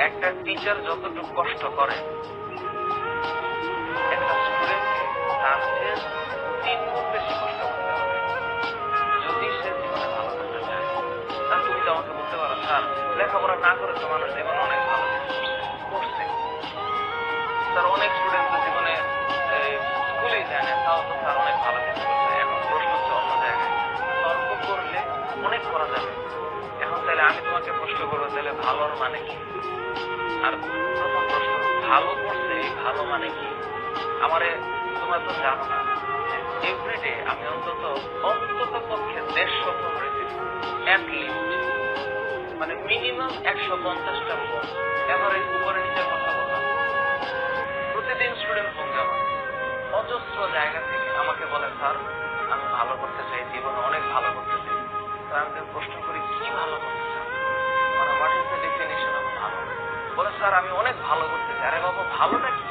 একটা টিচার যতটুকু কষ্ট করে একটা স্টুডেন্টকে তার চেয়ে 3 গুণ বেশি কষ্ট করতে হবে যদি সে জীবনে ভালো করতে চায়। আর তুমি তো আমাকে বলতে পারো, স্যার লেখাপড়া না করে তো মানুষ জীবনে অনেক ভালো কিছু করছে। স্যার অনেক স্টুডেন্ট তো জীবনে স্কুলেই যায় না, তাও তো স্যার অনেক ভালো কিছু করছে। এখন প্রশ্ন হচ্ছে অন্য জায়গায়, তর্ক করলে অনেক করা যাবে। এখন তাহলে আমি তোমাকে প্রশ্ন করবো, তাহলে ভালোর মানে কি? আর প্রথম প্রশ্ন, ভালো করছে, ভালো মানে কি? আমারে তোমরা তো জানো না যে এভরিডে আমি অন্তত পক্ষে 150 পড়েছি, অ্যাটলিস্ট মানে মিনিমাম 150টা ফোন, এভারেজ উপরে নিচের কথা বললাম। প্রতিদিন স্টুডেন্ট ফোন দেওয়া অজস্র জায়গা থেকে আমাকে বলে, স্যার আমি ভালো করতে চাই, জীবনে অনেক ভালো করতে চাই। আমি প্রশ্ন করি, কি ভালো করতে চান? মানে what is the definition of ভালো? বলে, স্যার আমি অনেক ভালো করতে চাই। আরে বাবা, ভালোটা কি?